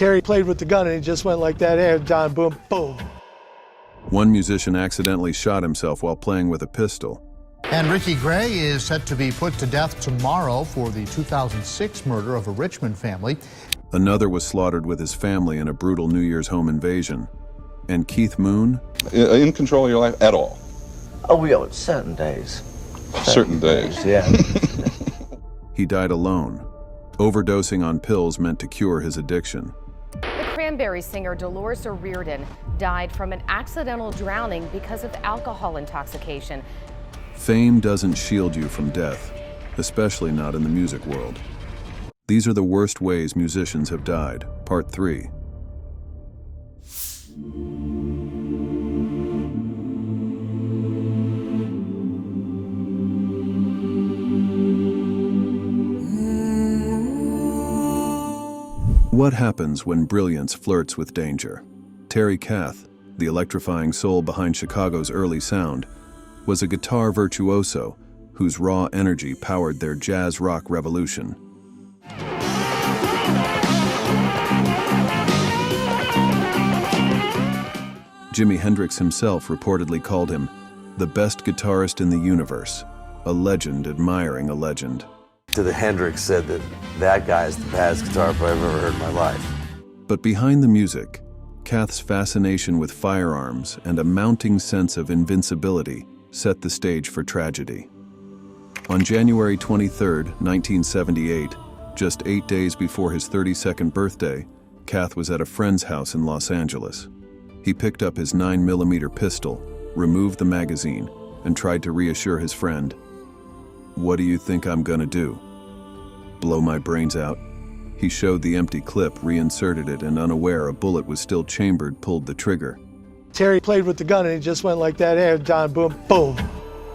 Terry played with the gun and he just went like that, and Don, boom, boom. One musician accidentally shot himself while playing with a pistol. And Ricky Gray is set to be put to death tomorrow for the 2006 murder of a Richmond family. Another was slaughtered with his family in a brutal New Year's home invasion. And Keith Moon? In control of your life at all? Oh, yeah, certain days. Certain days. Yeah. He died alone. Overdosing on pills meant to cure his addiction. The Cranberries singer Dolores O'Riordan died from an accidental drowning because of alcohol intoxication. Fame doesn't shield you from death, especially not in the music world. These are the worst ways musicians have died. Part 3. What happens when brilliance flirts with danger? Terry Kath, the electrifying soul behind Chicago's early sound, was a guitar virtuoso whose raw energy powered their jazz rock revolution. Jimi Hendrix himself reportedly called him the best guitarist in the universe, a legend admiring a legend. To the Hendrix said that guy is the baddest guitar player I've ever heard in my life. But behind the music, Kath's fascination with firearms and a mounting sense of invincibility set the stage for tragedy. On January 23, 1978, just 8 days before his 32nd birthday, Kath was at a friend's house in Los Angeles. He picked up his 9mm pistol, removed the magazine, and tried to reassure his friend. "What do you think I'm gonna do? Blow my brains out?" He showed the empty clip, reinserted it, and unaware a bullet was still chambered, pulled the trigger. Terry played with the gun and he just went like that, and Don, boom, boom.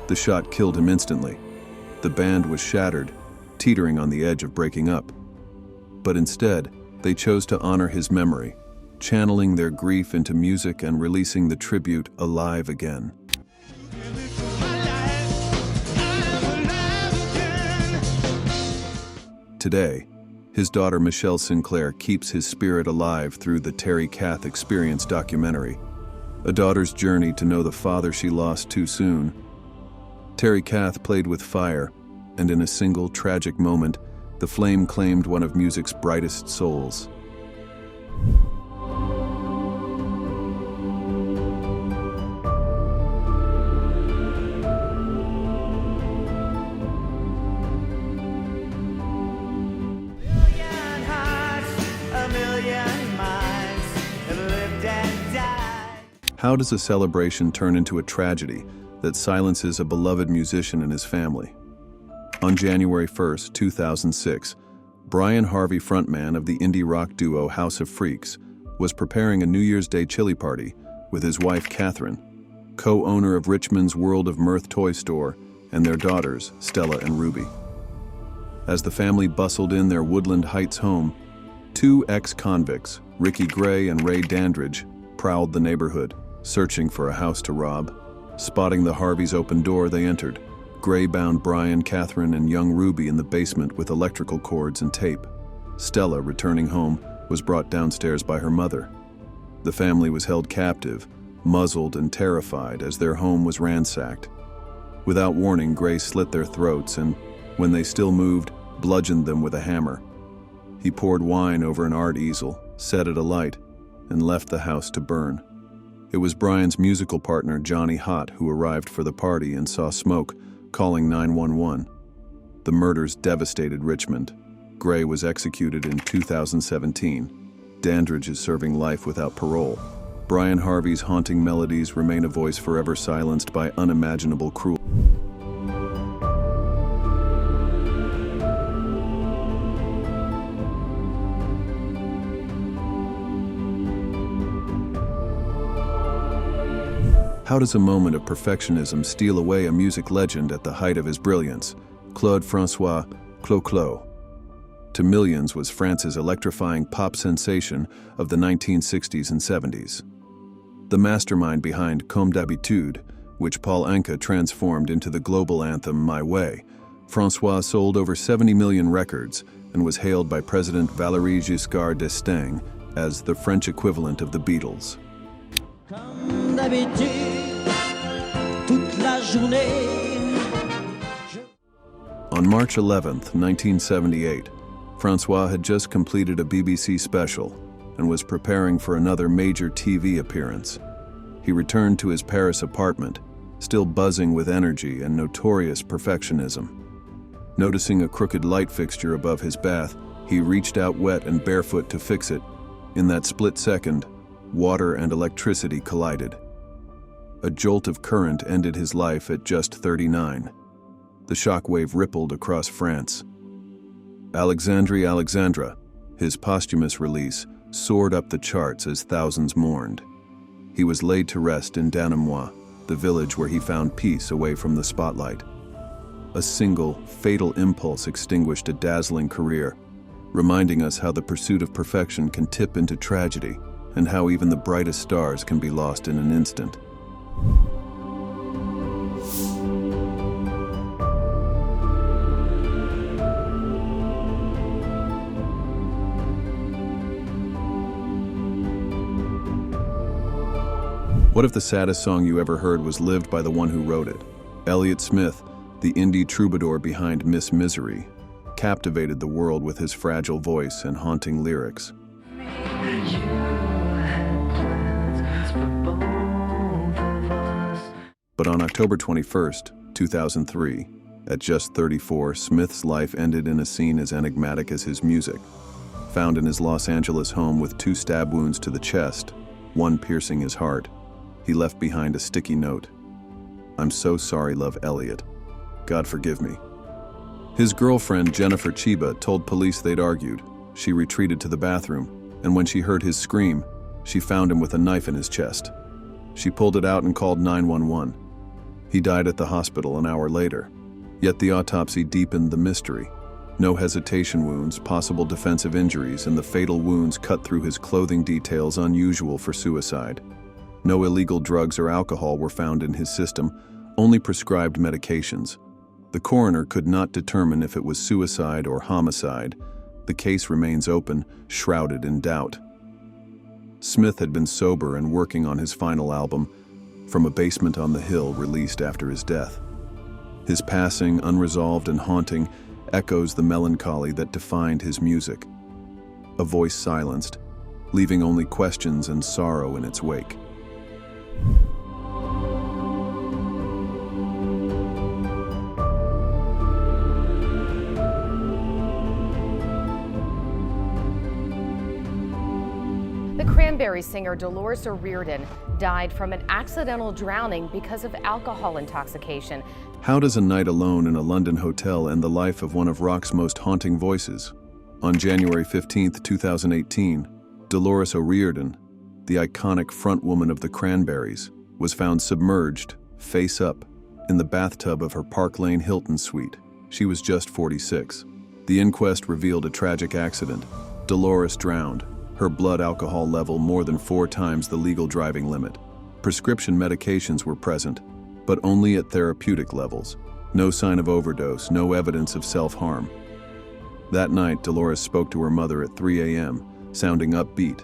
The shot killed him instantly. The band was shattered, teetering on the edge of breaking up. But instead, they chose to honor his memory, channeling their grief into music and releasing the tribute Alive Again. Today, his daughter Michelle Sinclair keeps his spirit alive through the Terry Kath Experience documentary, a daughter's journey to know the father she lost too soon. Terry Kath played with fire, and in a single tragic moment, the flame claimed one of music's brightest souls. How does a celebration turn into a tragedy that silences a beloved musician and his family? On January 1, 2006, Brian Harvey, frontman of the indie rock duo House of Freaks, was preparing a New Year's Day chili party with his wife Catherine, co-owner of Richmond's World of Mirth toy store, and their daughters, Stella and Ruby. As the family bustled in their Woodland Heights home, two ex-convicts, Ricky Gray and Ray Dandridge, prowled the neighborhood, searching for a house to rob. Spotting the Harveys' open door, they entered. Gray bound Brian, Catherine, and young Ruby in the basement with electrical cords and tape. Stella, returning home, was brought downstairs by her mother. The family was held captive, muzzled and terrified as their home was ransacked. Without warning, Gray slit their throats and, when they still moved, bludgeoned them with a hammer. He poured wine over an art easel, set it alight, and left the house to burn. It was Brian's musical partner, Johnny Hott, who arrived for the party and saw smoke, calling 911. The murders devastated Richmond. Gray was executed in 2017. Dandridge is serving life without parole. Brian Harvey's haunting melodies remain a voice forever silenced by unimaginable cruelty. How does a moment of perfectionism steal away a music legend at the height of his brilliance? Claude Francois, Clo-Clo. To millions was France's electrifying pop sensation of the 1960s and 70s. The mastermind behind Comme d'habitude, which Paul Anka transformed into the global anthem My Way, Francois sold over 70 million records and was hailed by President Valéry Giscard d'Estaing as the French equivalent of the Beatles. Comme d'habitude, toute la journée. On March 11th, 1978, Francois had just completed a BBC special and was preparing for another major TV appearance. He returned to his Paris apartment, still buzzing with energy and notorious perfectionism. Noticing a crooked light fixture above his bath, he reached out wet and barefoot to fix it. In that split second, water and electricity collided. A jolt of current ended his life at just 39. The shockwave rippled across France. Alexandra, his posthumous release, soared up the charts as thousands mourned. He was laid to rest in Danemois, the village where he found peace away from the spotlight. A single, fatal impulse extinguished a dazzling career, reminding us how the pursuit of perfection can tip into tragedy and how even the brightest stars can be lost in an instant. What if the saddest song you ever heard was lived by the one who wrote it? Elliot Smith, the indie troubadour behind Miss Misery, captivated the world with his fragile voice and haunting lyrics. But on October 21st, 2003, at just 34, Smith's life ended in a scene as enigmatic as his music. Found in his Los Angeles home with 2 stab wounds to the chest, one piercing his heart, he left behind a sticky note. "I'm so sorry, love, Elliot. God forgive me." His girlfriend, Jennifer Chiba, told police they'd argued. She retreated to the bathroom, and when she heard his scream, she found him with a knife in his chest. She pulled it out and called 911. He died at the hospital an hour later. Yet the autopsy deepened the mystery. No hesitation wounds, possible defensive injuries, and the fatal wounds cut through his clothing, details unusual for suicide. No illegal drugs or alcohol were found in his system, only prescribed medications. The coroner could not determine if it was suicide or homicide. The case remains open, shrouded in doubt. Smith had been sober and working on his final album, From a Basement on the Hill, released after his death. His passing, unresolved and haunting, echoes the melancholy that defined his music. A voice silenced, leaving only questions and sorrow in its wake. The Cranberries singer Dolores O'Riordan died from an accidental drowning because of alcohol intoxication. How does a night alone in a London hotel end the life of one of rock's most haunting voices? On January 15, 2018, Dolores O'Riordan, the iconic frontwoman of the Cranberries, was found submerged, face up, in the bathtub of her Park Lane Hilton suite. She was just 46. The inquest revealed a tragic accident. Dolores drowned, her blood alcohol level more than 4 times the legal driving limit. Prescription medications were present, but only at therapeutic levels. No sign of overdose, no evidence of self-harm. That night, Dolores spoke to her mother at 3 a.m., sounding upbeat.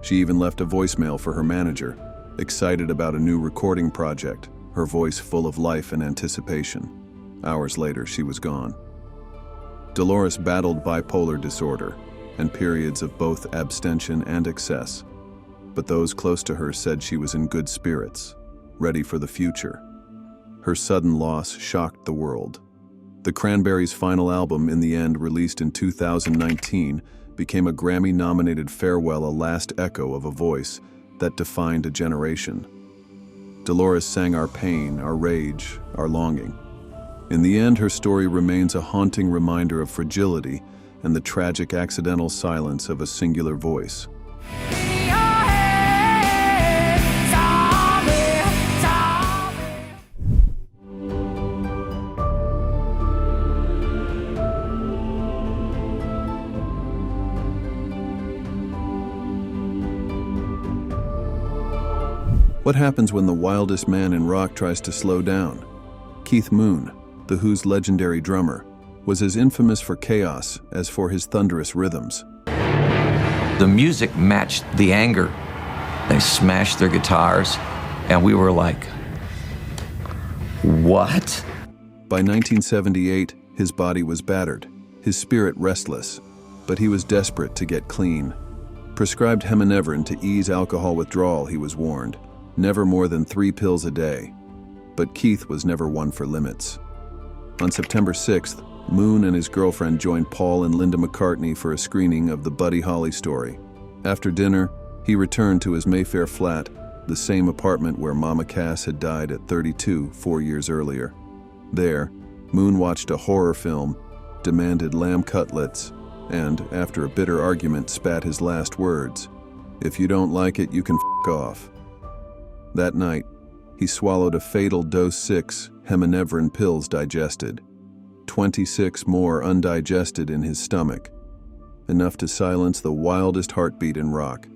She even left a voicemail for her manager, excited about a new recording project, her voice full of life and anticipation. Hours later, she was gone. Dolores battled bipolar disorder and periods of both abstention and excess, but those close to her said she was in good spirits, ready for the future. Her sudden loss shocked the world. The Cranberries' final album, in the end released in 2019, became a Grammy-nominated farewell, a last echo of a voice that defined a generation. Dolores sang our pain, our rage, our longing. In the end, her story remains a haunting reminder of fragility and the tragic accidental silence of a singular voice. What happens when the wildest man in rock tries to slow down? Keith Moon, The Who's legendary drummer, was as infamous for chaos as for his thunderous rhythms. The music matched the anger. They smashed their guitars, and we were like, what? By 1978, his body was battered, his spirit restless, but he was desperate to get clean. Prescribed heminevrin to ease alcohol withdrawal, he was warned, never more than 3 pills a day. But Keith was never one for limits. On September 6th, Moon and his girlfriend joined Paul and Linda McCartney for a screening of the Buddy Holly story. After dinner, he returned to his Mayfair flat, the same apartment where Mama Cass had died at 32 4 years earlier. There, Moon watched a horror film, demanded lamb cutlets, and, after a bitter argument, spat his last words, "If you don't like it, you can f*** off." That night, he swallowed a fatal dose 6 heminevrin pills digested, 26 more undigested in his stomach, enough to silence the wildest heartbeat in rock.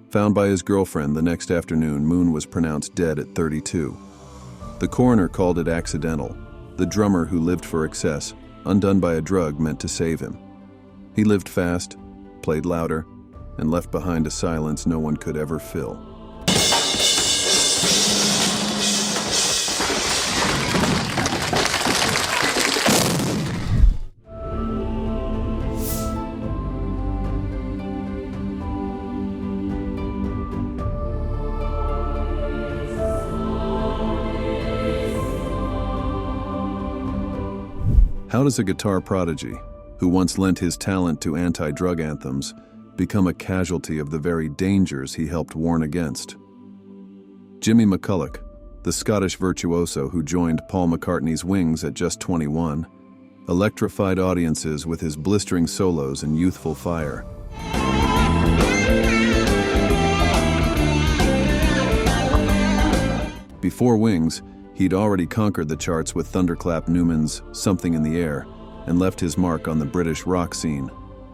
Found by his girlfriend the next afternoon, Moon was pronounced dead at 32. The coroner called it accidental. The drummer who lived for excess, undone by a drug meant to save him. He lived fast, played louder, and left behind a silence no one could ever fill. How does a guitar prodigy, who once lent his talent to anti-drug anthems, become a casualty of the very dangers he helped warn against? Jimmy McCulloch, the Scottish virtuoso who joined Paul McCartney's Wings at just 21, electrified audiences with his blistering solos and youthful fire. Before Wings, he'd already conquered the charts with Thunderclap Newman's Something in the Air and left his mark on the British rock scene.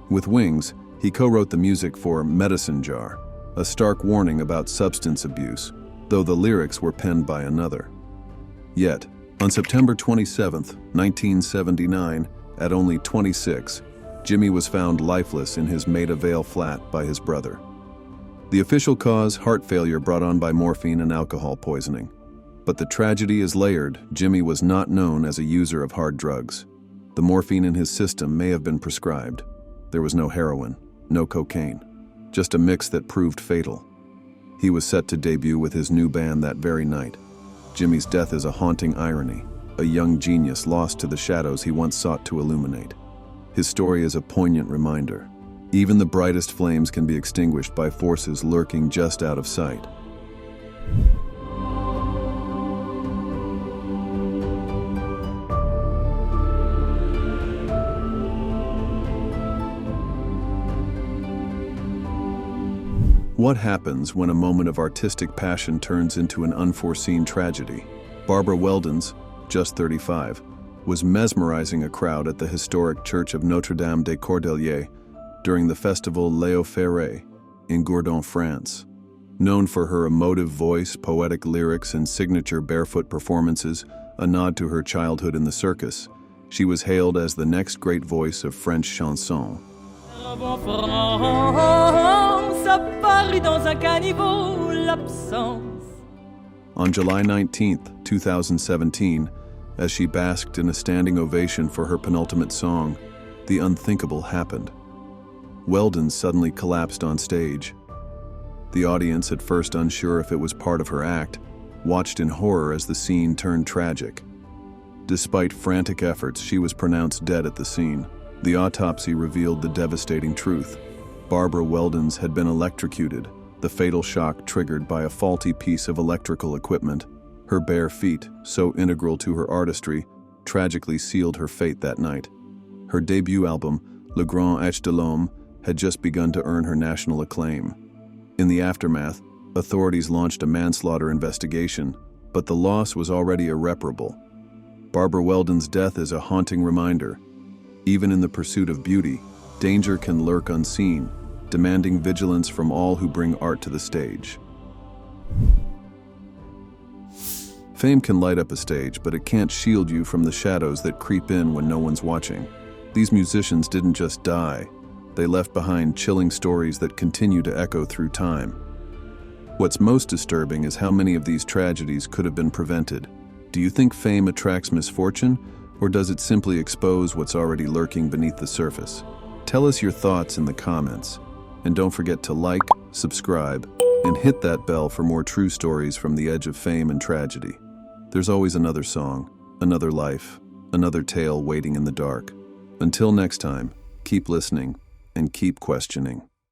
With Wings, he co-wrote the music for Medicine Jar, a stark warning about substance abuse, though the lyrics were penned by another. Yet, on September 27, 1979, at only 26, Jimmy was found lifeless in his Maida Vale flat by his brother. The official cause, heart failure brought on by morphine and alcohol poisoning. But the tragedy is layered. Jimmy was not known as a user of hard drugs. The morphine in his system may have been prescribed. There was no heroin, no cocaine, just a mix that proved fatal. He was set to debut with his new band that very night. Jimmy's death is a haunting irony, a young genius lost to the shadows he once sought to illuminate. His story is a poignant reminder. Even the brightest flames can be extinguished by forces lurking just out of sight. What happens when a moment of artistic passion turns into an unforeseen tragedy? Barbara Weldens, just 35, was mesmerizing a crowd at the historic Church of Notre-Dame des Cordeliers during the festival Léo Ferré in Gourdon, France. Known for her emotive voice, poetic lyrics, and signature barefoot performances, a nod to her childhood in the circus, she was hailed as the next great voice of French chanson. On July 19, 2017, as she basked in a standing ovation for her penultimate song, the unthinkable happened. Weldens suddenly collapsed on stage. The audience, at first unsure if it was part of her act, watched in horror as the scene turned tragic. Despite frantic efforts, she was pronounced dead at the scene. The autopsy revealed the devastating truth. Barbara Weldens had been electrocuted, the fatal shock triggered by a faulty piece of electrical equipment. Her bare feet, so integral to her artistry, tragically sealed her fate that night. Her debut album, Le Grand H de l'Homme, had just begun to earn her national acclaim. In the aftermath, authorities launched a manslaughter investigation, but the loss was already irreparable. Barbara Weldens' death is a haunting reminder. Even in the pursuit of beauty, danger can lurk unseen, demanding vigilance from all who bring art to the stage. Fame can light up a stage, but it can't shield you from the shadows that creep in when no one's watching. These musicians didn't just die. They left behind chilling stories that continue to echo through time. What's most disturbing is how many of these tragedies could have been prevented. Do you think fame attracts misfortune, or does it simply expose what's already lurking beneath the surface? Tell us your thoughts in the comments. And don't forget to like, subscribe, and hit that bell for more true stories from the edge of fame and tragedy. There's always another song, another life, another tale waiting in the dark. Until next time, keep listening and keep questioning.